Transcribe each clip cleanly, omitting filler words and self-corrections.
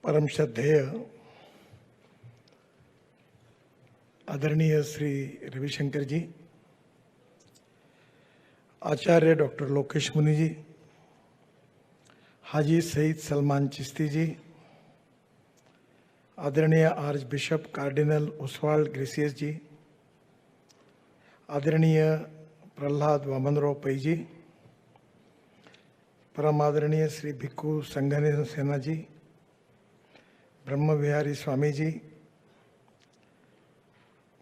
परम श्रद्धेय आदरणीय श्री रविशंकर जी, आचार्य डॉक्टर लोकेश मुनि जी, हाजी सईद सलमान चिश्ती जी, आदरणीय archbishop cardinal Oswald Gracias ji, आदरणीय प्रहलाद वामनराव पै जी, परम आदरणीय श्री भिक्खु संघानंद सेना जी, ब्रह्म विहारी स्वामी जी,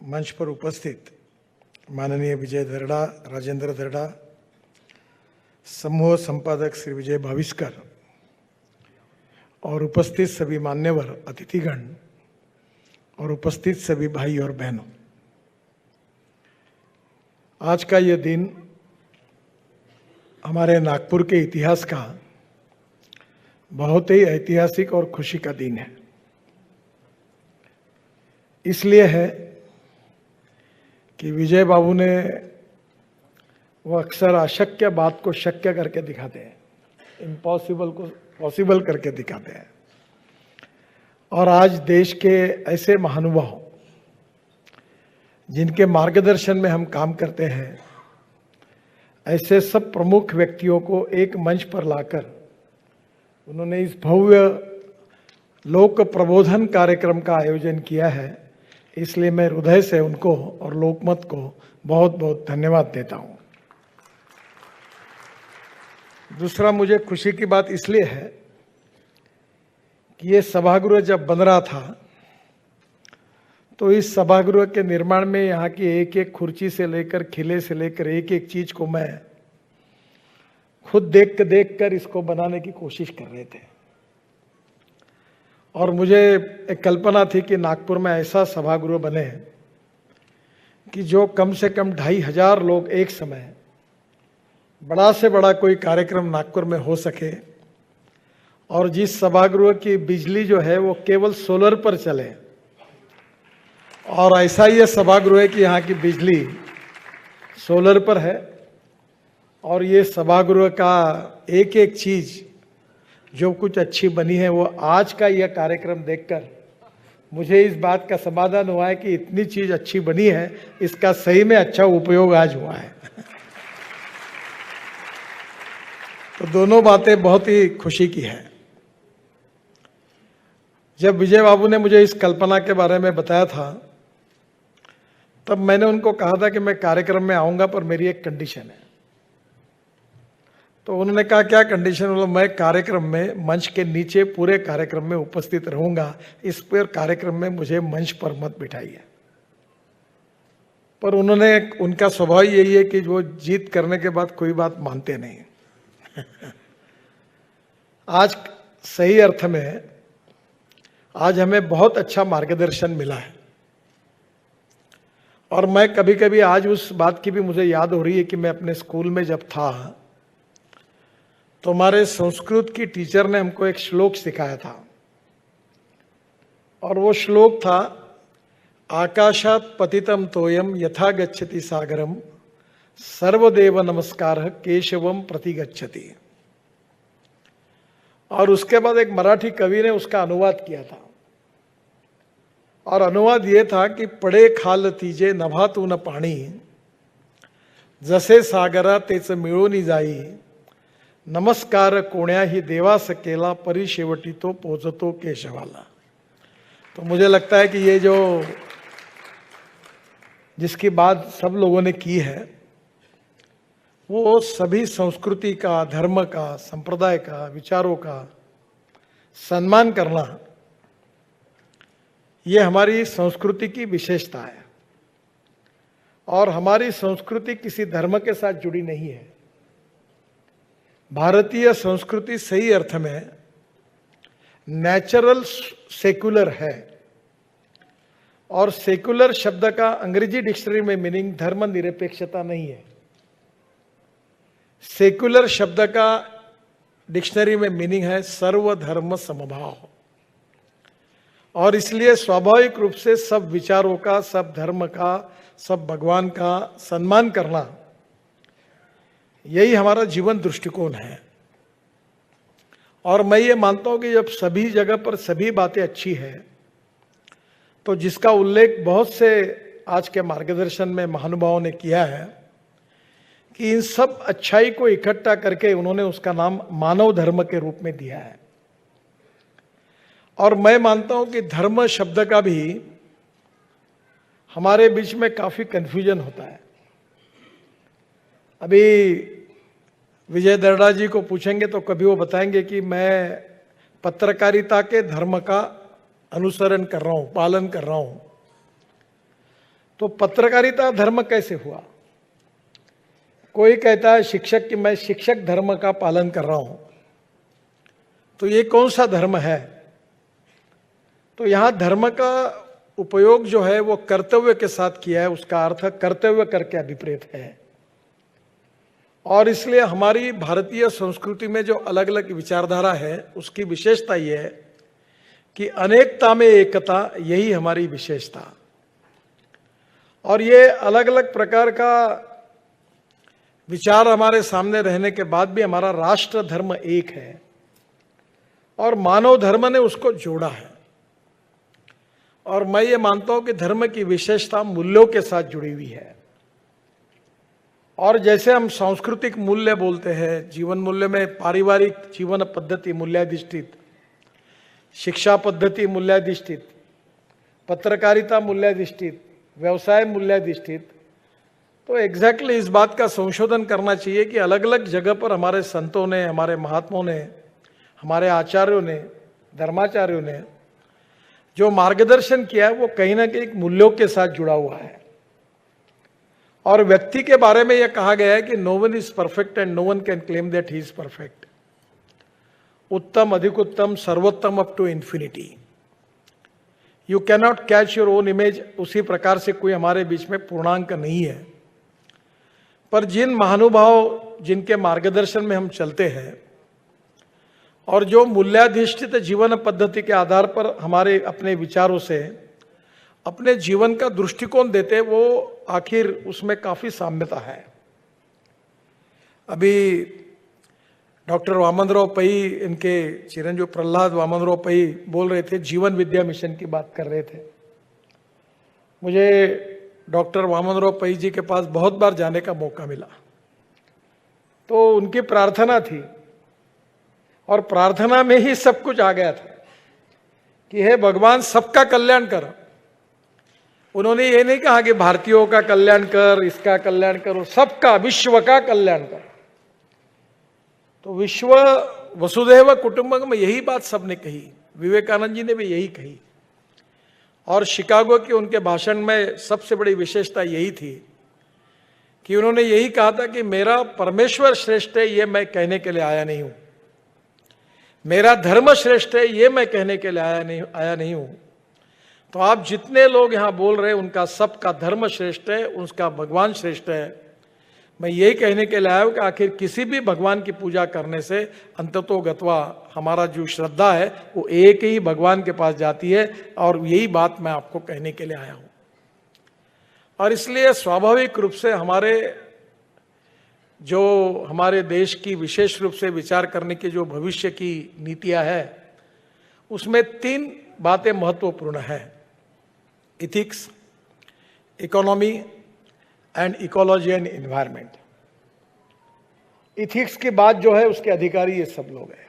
मंच पर उपस्थित माननीय विजय दरड़ा, राजेंद्र दरड़ा, समूह संपादक श्री विजय भाविस्कर और उपस्थित सभी मान्यवर अतिथिगण और उपस्थित सभी भाई और बहनों, आज का यह दिन हमारे नागपुर के इतिहास का बहुत ही ऐतिहासिक और खुशी का दिन है। इसलिए है कि विजय बाबू ने वो अक्सर अशक्य बात को शक्य करके दिखाते हैं, इम्पॉसिबल को पॉसिबल करके दिखाते हैं। और आज देश के ऐसे महानुभाव जिनके मार्गदर्शन में हम काम करते हैं, ऐसे सब प्रमुख व्यक्तियों को एक मंच पर लाकर उन्होंने इस भव्य लोक प्रबोधन कार्यक्रम का आयोजन किया है। इसलिए मैं हृदय से उनको और लोकमत को बहुत बहुत धन्यवाद देता हूं। दूसरा, मुझे खुशी की बात इसलिए है कि ये सभागृह जब बन रहा था तो इस सभागृह के निर्माण में यहाँ की एक एक कुर्सी से लेकर खिले से लेकर एक एक चीज को मैं खुद देख कर इसको बनाने की कोशिश कर रहे थे। और मुझे एक कल्पना थी कि नागपुर में ऐसा सभागृह बने कि जो कम से कम 2500 लोग एक समय बड़ा से बड़ा कोई कार्यक्रम नागपुर में हो सके, और जिस सभागृह की बिजली जो है वो केवल सोलर पर चले। और ऐसा ही सभागृह है कि यहाँ की बिजली सोलर पर है, और ये सभागृह का एक एक चीज जो कुछ अच्छी बनी है, वो आज का यह कार्यक्रम देखकर मुझे इस बात का समाधान हुआ है कि इतनी चीज अच्छी बनी है, इसका सही में अच्छा उपयोग आज हुआ है। तो दोनों बातें बहुत ही खुशी की है। जब विजय बाबू ने मुझे इस कल्पना के बारे में बताया था, तब मैंने उनको कहा था कि मैं कार्यक्रम में आऊंगा, पर मेरी एक कंडीशन है। तो उन्होंने कहा, क्या कंडीशन? बोला, मैं कार्यक्रम में मंच के नीचे पूरे कार्यक्रम में उपस्थित रहूंगा, इस पर कार्यक्रम में मुझे मंच पर मत बिठाइए। पर उन्होंने, उनका स्वभाव यही है कि वो जीत करने के बाद कोई बात मानते नहीं। आज सही अर्थ में आज हमें बहुत अच्छा मार्गदर्शन मिला है। और मैं कभी कभी आज उस बात की भी मुझे याद हो रही है कि मैं अपने स्कूल में जब था तो हमारे संस्कृत की टीचर ने हमको एक श्लोक सिखाया था, और वो श्लोक था, आकाशात पतितम तोयम यथा गच्छति सागरम सर्वदेव नमस्कार केशवम प्रति गच्छति। और उसके बाद एक मराठी कवि ने उसका अनुवाद किया था, और अनुवाद ये था कि पडे खाल तीजे नभातून पाणी जसे सागरा तेच मिळून जाई नमस्कार कोण्याही देवास केला परी शेवटी तो पोचतो केशवाला। तो मुझे लगता है कि ये जो जिसकी बात सब लोगों ने की है, वो सभी संस्कृति का, धर्म का, संप्रदाय का, विचारों का सम्मान करना, ये हमारी संस्कृति की विशेषता है। और हमारी संस्कृति किसी धर्म के साथ जुड़ी नहीं है। भारतीय संस्कृति सही अर्थ में नेचुरल सेक्युलर है। और सेक्युलर शब्द का अंग्रेजी डिक्शनरी में मीनिंग धर्मनिरपेक्षता नहीं है। सेक्युलर शब्द का डिक्शनरी में मीनिंग है सर्वधर्म समभाव। और इसलिए स्वाभाविक रूप से सब विचारों का, सब धर्म का, सब भगवान का सम्मान करना, यही हमारा जीवन दृष्टिकोण है। और मैं ये मानता हूं कि जब सभी जगह पर सभी बातें अच्छी है, तो जिसका उल्लेख बहुत से आज के मार्गदर्शन में महानुभावों ने किया है कि इन सब अच्छाई को इकट्ठा करके उन्होंने उसका नाम मानव धर्म के रूप में दिया है। और मैं मानता हूं कि धर्म शब्द का भी हमारे बीच में काफी कंफ्यूजन होता है। अभी विजय दर्डा जी को पूछेंगे तो कभी वो बताएंगे कि मैं पत्रकारिता के धर्म का अनुसरण कर रहा हूं, पालन कर रहा हूं। तो पत्रकारिता धर्म कैसे हुआ? कोई कहता है शिक्षक कि मैं शिक्षक धर्म का पालन कर रहा हूं, तो ये कौन सा धर्म है? तो यहां धर्म का उपयोग जो है वो कर्तव्य के साथ किया है, उसका अर्थ कर्तव्य करके अभिप्रेत है। और इसलिए हमारी भारतीय संस्कृति में जो अलग अलग विचारधारा है उसकी विशेषता ये है कि अनेकता में एकता, यही हमारी विशेषता। और ये अलग अलग प्रकार का विचार हमारे सामने रहने के बाद भी हमारा राष्ट्र धर्म एक है और मानव धर्म ने उसको जोड़ा है। और मैं ये मानता हूं कि धर्म की विशेषता मूल्यों के साथ जुड़ी हुई है। और जैसे हम सांस्कृतिक मूल्य बोलते हैं, जीवन मूल्य में पारिवारिक जीवन पद्धति मूल्याधिष्ठित, शिक्षा पद्धति मूल्याधिष्ठित, पत्रकारिता मूल्याधिष्ठित, व्यवसाय मूल्याधिष्ठित, तो एग्जैक्टली इस बात का संशोधन करना चाहिए कि अलग अलग जगह पर हमारे संतों ने, हमारे महात्माओं ने, हमारे आचार्यों ने, धर्माचार्यों ने जो मार्गदर्शन किया है वो कहीं ना कहीं मूल्यों के साथ जुड़ा हुआ है। और व्यक्ति के बारे में यह कहा गया है कि no one is perfect and no one can claim that he is perfect. उत्तम, अधिक उत्तम, सर्वोत्तम up to infinity. You cannot catch your own image. उसी प्रकार से कोई हमारे बीच में पूर्णांक नहीं है। पर जिन महानुभाव जिनके मार्गदर्शन में हम चलते हैं और जो मूल्याधिष्ठित जीवन पद्धति के आधार पर हमारे अपने विचारों से अपने जीवन का दृष्टिकोण देते, वो आखिर उसमें काफी साम्यता है। अभी डॉक्टर वामनराव पै, इनके चिरंजीव प्रहलाद वामनराव पै बोल रहे थे, जीवन विद्या मिशन की बात कर रहे थे। मुझे डॉक्टर वामनराव पै जी के पास बहुत बार जाने का मौका मिला। तो उनकी प्रार्थना थी और प्रार्थना में ही सब कुछ आ गया था कि हे भगवान सबका कल्याण कर। उन्होंने ये नहीं कहा कि भारतीयों का कल्याण कर, इसका कल्याण करो, सबका, विश्व का कल्याण कर। तो विश्व वसुधैव कुटुंबकम, यही बात सबने कही। विवेकानंद जी ने भी यही कही। और शिकागो के उनके भाषण में सबसे बड़ी विशेषता यही थी कि उन्होंने यही कहा था कि मेरा परमेश्वर श्रेष्ठ है, ये मैं कहने के लिए आया नहीं हूं। मेरा धर्म श्रेष्ठ है, ये मैं कहने के लिए आया नहीं हूं। तो आप जितने लोग यहां बोल रहे हैं उनका सबका धर्म श्रेष्ठ है, उसका भगवान श्रेष्ठ है। मैं यही कहने के लिए आया हूं कि आखिर किसी भी भगवान की पूजा करने से अंततोगत्वा हमारा जो श्रद्धा है वो एक ही भगवान के पास जाती है। और यही बात मैं आपको कहने के लिए आया हूं। और इसलिए स्वाभाविक रूप से हमारे देश की विशेष रूप से विचार करने की जो भविष्य की नीतियां है, उसमें 3 बातें महत्वपूर्ण है: ethics, economy and ecology and environment. Ethics की बात जो है उसके अधिकारी ये सब लोग हैं।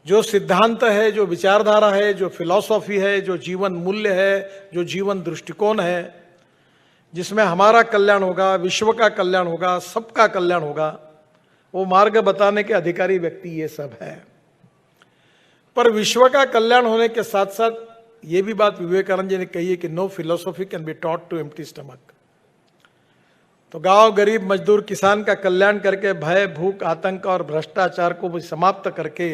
जो सिद्धांत है, जो विचारधारा है, जो फिलॉसफी है, जो जीवन मूल्य है, जो जीवन दृष्टिकोण है, जिसमें हमारा कल्याण होगा, विश्व का कल्याण होगा, सबका कल्याण होगा, वो मार्ग बताने के अधिकारी व्यक्ति ये सब है। पर विश्व का कल्याण होने के साथ साथ ये भी बात विवेकानंद जी ने कही है कि no philosophy can be taught to empty stomach. तो गांव, गरीब, मजदूर, किसान का कल्याण करके भय, भूख, आतंक और भ्रष्टाचार को भी समाप्त करके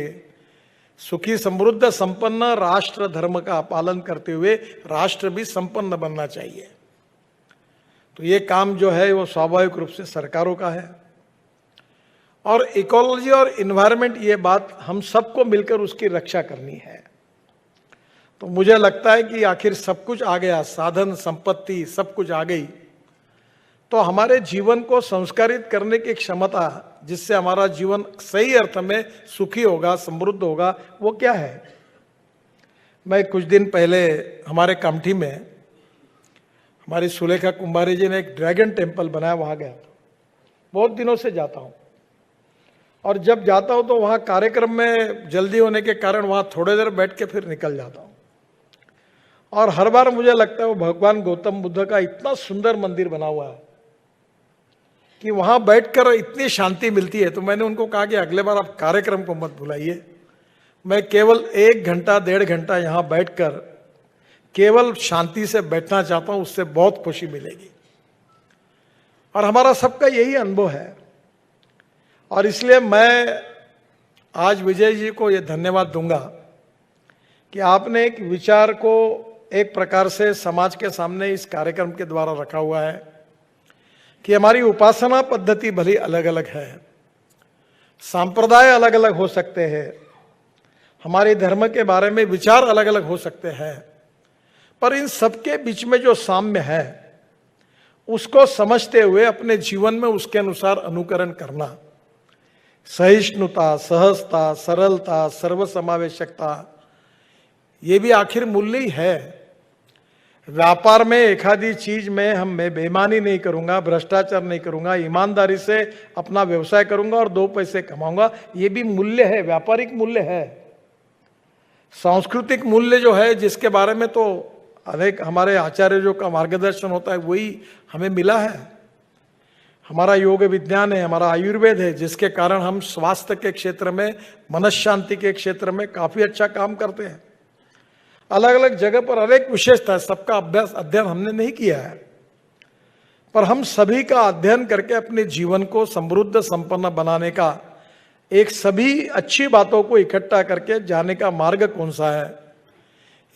सुखी, समृद्ध, संपन्न राष्ट्र धर्म का पालन करते हुए राष्ट्र भी संपन्न बनना चाहिए। तो ये काम जो है वो स्वाभाविक रूप से सरकारों का है। और इकोलॉजी और इन्वायरमेंट, ये बात हम सबको मिलकर उसकी रक्षा करनी है। तो मुझे लगता है कि आखिर सब कुछ आ गया, साधन संपत्ति सब कुछ आ गई, तो हमारे जीवन को संस्कारित करने की क्षमता, जिससे हमारा जीवन सही अर्थ में सुखी होगा, समृद्ध होगा, वो क्या है? मैं कुछ दिन पहले हमारे कामठी में हमारी सुलेखा कुंभारी जी ने एक ड्रैगन टेम्पल बनाया, वहाँ गया था। बहुत दिनों से जाता हूँ, और जब जाता हूँ तो वहाँ कार्यक्रम में जल्दी होने के कारण वहाँ थोड़ी देर बैठ के फिर निकल जाता हूँ। और हर बार मुझे लगता है वो भगवान गौतम बुद्ध का इतना सुंदर मंदिर बना हुआ है कि वहाँ बैठकर इतनी शांति मिलती है। तो मैंने उनको कहा कि अगले बार आप कार्यक्रम को मत भुलाइए, मैं केवल 1 घंटा 1.5 घंटा यहाँ बैठकर केवल शांति से बैठना चाहता हूँ, उससे बहुत खुशी मिलेगी। और हमारा सबका यही अनुभव है, और इसलिए मैं आज विजय जी को ये धन्यवाद दूंगा कि आपने एक विचार को एक प्रकार से समाज के सामने इस कार्यक्रम के द्वारा रखा हुआ है कि हमारी उपासना पद्धति भली अलग अलग है, संप्रदाय अलग अलग हो सकते हैं, हमारे धर्म के बारे में विचार अलग अलग हो सकते हैं, पर इन सबके बीच में जो साम्य है उसको समझते हुए अपने जीवन में उसके अनुसार अनुकरण करना, सहिष्णुता, सहजता, सरलता, सर्वसमावेशकता, ये भी आखिर मूल्य ही है। व्यापार में एक आधी चीज में मैं बेईमानी नहीं करूंगा, भ्रष्टाचार नहीं करूंगा, ईमानदारी से अपना व्यवसाय करूंगा और 2 पैसे कमाऊंगा, ये भी मूल्य है, व्यापारिक मूल्य है। सांस्कृतिक मूल्य जो है, जिसके बारे में तो अनेक हमारे आचार्यों का मार्गदर्शन होता है, वही हमें मिला है। हमारा योग विज्ञान है, हमारा आयुर्वेद है, जिसके कारण हम स्वास्थ्य के क्षेत्र में, मनशांति के क्षेत्र में काफी अच्छा काम करते हैं। अलग अलग जगह पर अनेक विशेषता है, सबका अध्ययन हमने नहीं किया है, पर हम सभी का अध्ययन करके अपने जीवन को समृद्ध संपन्न बनाने का, एक सभी अच्छी बातों को इकट्ठा करके जाने का मार्ग कौन सा है,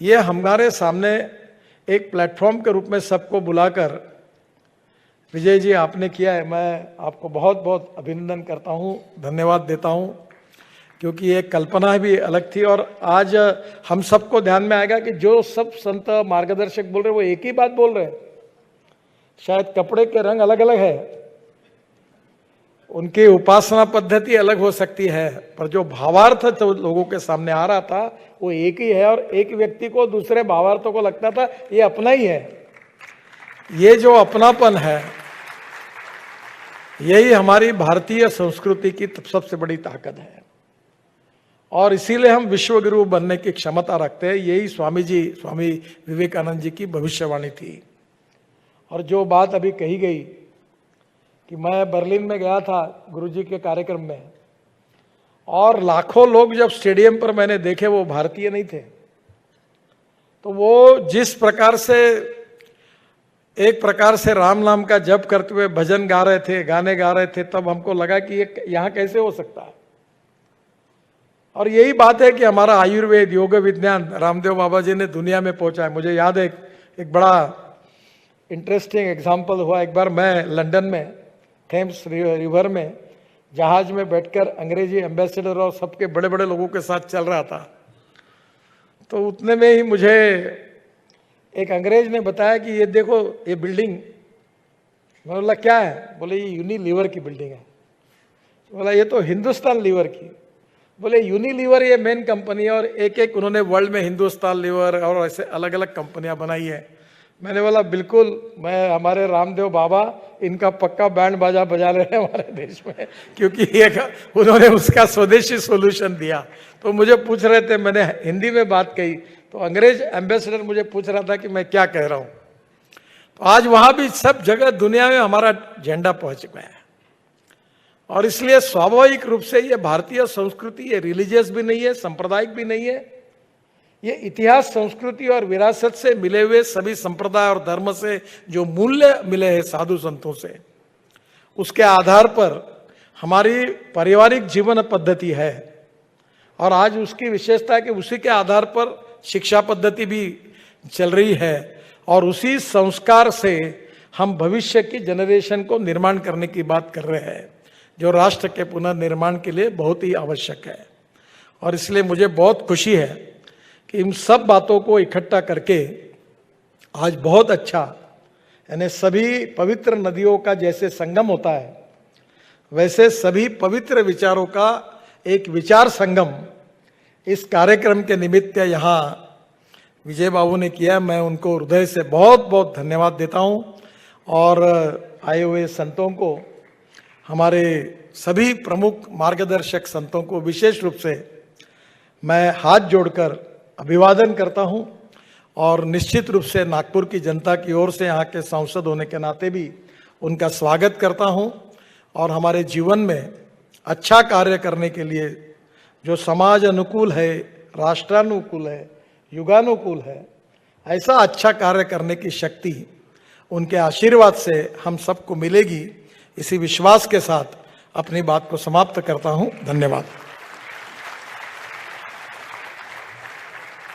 ये हमारे सामने एक प्लेटफॉर्म के रूप में सबको बुलाकर विजय जी आपने किया है। मैं आपको बहुत बहुत अभिनंदन करता हूँ, धन्यवाद देता हूँ, क्योंकि ये कल्पना भी अलग थी। और आज हम सबको ध्यान में आएगा कि जो सब संत मार्गदर्शक बोल रहे हैं वो एक ही बात बोल रहे हैं, शायद कपड़े के रंग अलग अलग है, उनकी उपासना पद्धति अलग हो सकती है, पर जो भावार्थ तो लोगों के सामने आ रहा था वो एक ही है। और एक व्यक्ति को दूसरे भावार्थों को लगता था ये अपना ही है। ये जो अपनापन है, यही हमारी भारतीय संस्कृति की सबसे बड़ी ताकत है, और इसीलिए हम विश्वगुरु बनने की क्षमता रखते हैं। यही स्वामी विवेकानंद जी की भविष्यवाणी थी। और जो बात अभी कही गई कि मैं बर्लिन में गया था गुरुजी के कार्यक्रम में, और लाखों लोग जब स्टेडियम पर मैंने देखे, वो भारतीय नहीं थे। तो वो जिस प्रकार से एक प्रकार से राम नाम का जप करते हुए भजन गा रहे थे, गाने गा रहे थे, तब हमको लगा कि ये यहाँ कैसे हो सकता है। और यही बात है कि हमारा आयुर्वेद, योग विज्ञान रामदेव बाबा जी ने दुनिया में पहुंचा है। मुझे याद है एक बड़ा इंटरेस्टिंग एग्जाम्पल हुआ। एक बार मैं लंदन में थेम्स रिवर में जहाज में बैठकर अंग्रेजी एम्बेसडर और सबके बड़े बड़े लोगों के साथ चल रहा था, तो उतने में ही मुझे एक अंग्रेज ने बताया कि ये देखो ये बिल्डिंग। मैं बोला क्या है? बोले ये यूनिलीवर की बिल्डिंग है। बोला ये तो हिंदुस्तान लीवर की। बोले यूनिलीवर ये मेन कंपनी है, और एक एक उन्होंने वर्ल्ड में हिंदुस्तान लीवर और ऐसे अलग अलग कंपनियां बनाई है। मैंने बोला बिल्कुल, मैं हमारे रामदेव बाबा इनका पक्का बैंड बाजा बजा रहे हैं हमारे देश में, क्योंकि एक उन्होंने उसका स्वदेशी सोल्यूशन दिया। तो मुझे पूछ रहे थे, मैंने हिंदी में बात कही, तो अंग्रेज एम्बेसडर मुझे पूछ रहा था कि मैं क्या कह रहा हूँ। तो आज वहाँ भी सब जगह दुनिया में हमारा झंडा पहुँच गया है। और इसलिए स्वाभाविक रूप से ये भारतीय संस्कृति, ये रिलीजियस भी नहीं है, सांप्रदायिक भी नहीं है, ये इतिहास, संस्कृति और विरासत से मिले हुए सभी संप्रदाय और धर्म से जो मूल्य मिले हैं साधु संतों से, उसके आधार पर हमारी पारिवारिक जीवन पद्धति है। और आज उसकी विशेषता है कि उसी के आधार पर शिक्षा पद्धति भी चल रही है, और उसी संस्कार से हम भविष्य की जनरेशन को निर्माण करने की बात कर रहे हैं, जो राष्ट्र के पुनर्निर्माण के लिए बहुत ही आवश्यक है। और इसलिए मुझे बहुत खुशी है कि इन सब बातों को इकट्ठा करके आज बहुत अच्छा यानी सभी पवित्र नदियों का जैसे संगम होता है, वैसे सभी पवित्र विचारों का एक विचार संगम इस कार्यक्रम के निमित्त यहाँ विजय बाबू ने किया। मैं उनको हृदय से बहुत बहुत धन्यवाद देता हूँ और आए हुए संतों को, हमारे सभी प्रमुख मार्गदर्शक संतों को विशेष रूप से मैं हाथ जोड़कर अभिवादन करता हूँ और निश्चित रूप से नागपुर की जनता की ओर से यहाँ के सांसद होने के नाते भी उनका स्वागत करता हूँ और हमारे जीवन में अच्छा कार्य करने के लिए जो समाज अनुकूल है, राष्ट्रानुकूल है, युगानुकूल है, ऐसा अच्छा कार्य करने की शक्ति उनके आशीर्वाद से हम सबको मिलेगी। इसी विश्वास के साथ अपनी बात को समाप्त करता हूँ। धन्यवाद।